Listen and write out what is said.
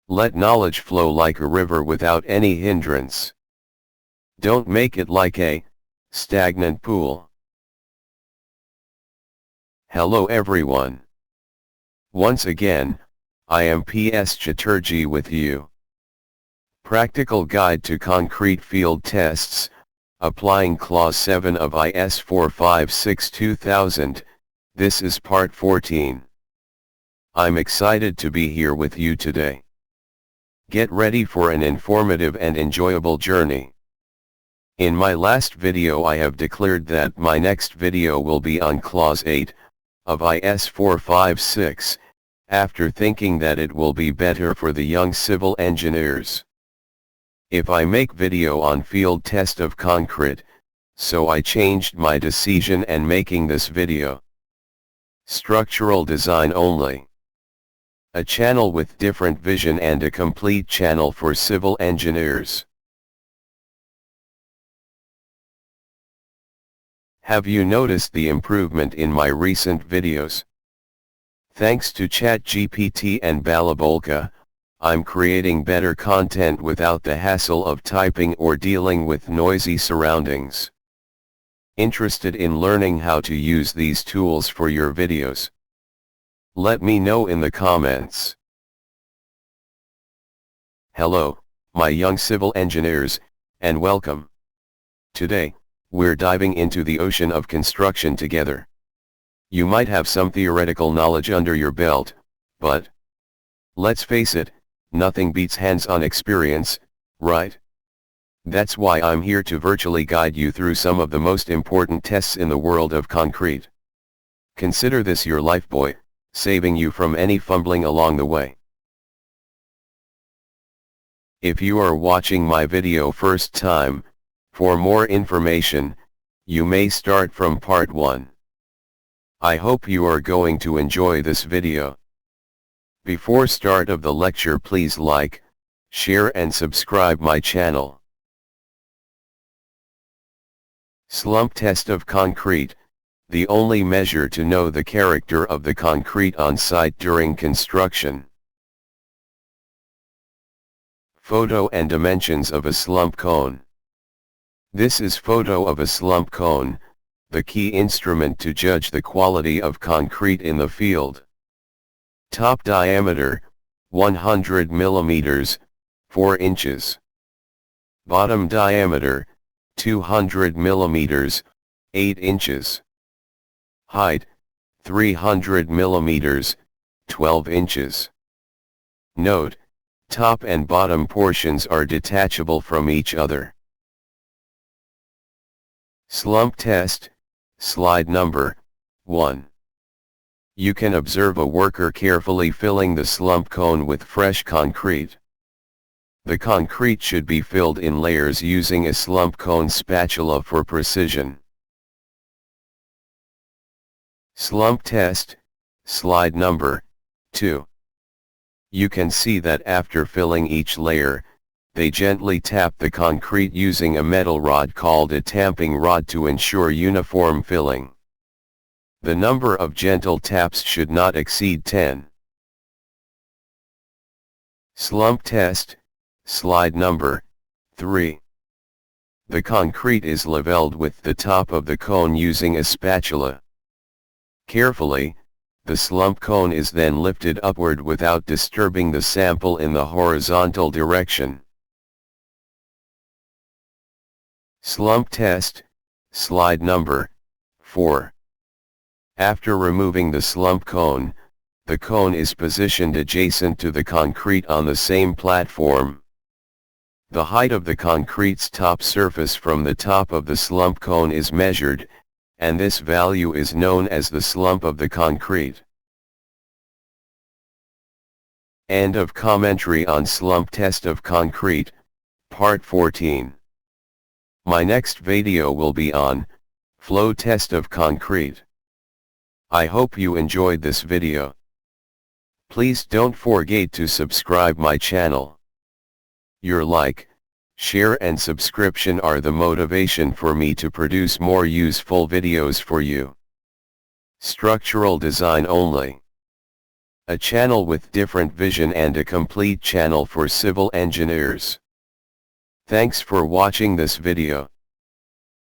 Let knowledge flow like a river without any hindrance. Don't make it like a stagnant pool. Hello everyone. Once again, I am PS Chatterjee with you. Practical Guide to Concrete Field Tests, Applying Clause 7 of IS-456-2000, this is Part 14. I'm excited to be here with you today. Get ready for an informative and enjoyable journey. In my last video I have declared that my next video will be on Clause 8 of IS-456, after thinking that it will be better for the young civil engineers if I make video on field test of concrete, so I changed my decision and making this video. Structural design only. A channel with different vision and a complete channel for civil engineers. Have you noticed the improvement in my recent videos? Thanks to ChatGPT and Balabolka, I'm creating better content without the hassle of typing or dealing with noisy surroundings. Interested in learning how to use these tools for your videos? Let me know in the comments. Hello, my young civil engineers, and welcome. Today, we're diving into the ocean of construction together. You might have some theoretical knowledge under your belt, but let's face it, nothing beats hands-on experience, right? That's why I'm here to virtually guide you through some of the most important tests in the world of concrete. Consider this your lifebuoy, saving you from any fumbling along the way. If you are watching my video first time, for more information, you may start from part 1. I hope you are going to enjoy this video. Before start of the lecture, please like, share and subscribe my channel. Slump test of concrete, the only measure to know the character of the concrete on site during construction. Photo and dimensions of a slump cone. This is photo of a slump cone, the key instrument to judge the quality of concrete in the field. Top diameter, 100 mm, 4 inches. Bottom diameter, 200 mm, 8 inches. Height, 300 mm, 12 inches. Note, top and bottom portions are detachable from each other. Slump test, slide number 1. You can observe a worker carefully filling the slump cone with fresh concrete. The concrete should be filled in layers using a slump cone spatula for precision. Slump test, slide number 2. You can see that after filling each layer, they gently tap the concrete using a metal rod called a tamping rod to ensure uniform filling. The number of gentle taps should not exceed 10. Slump test, slide number 3. The concrete is leveled with the top of the cone using a spatula. Carefully, the slump cone is then lifted upward without disturbing the sample in the horizontal direction. Slump test, slide number 4. After removing the slump cone, the cone is positioned adjacent to the concrete on the same platform. The height of the concrete's top surface from the top of the slump cone is measured, and this value is known as the slump of the concrete. End of commentary on slump test of concrete, Part 14. My next video will be on flow test of concrete. I hope you enjoyed this video. Please don't forget to subscribe my channel. Your like, share and subscription are the motivation for me to produce more useful videos for you. Structural design only. a channel with different vision and a complete channel for civil engineers. Thanks for watching this video.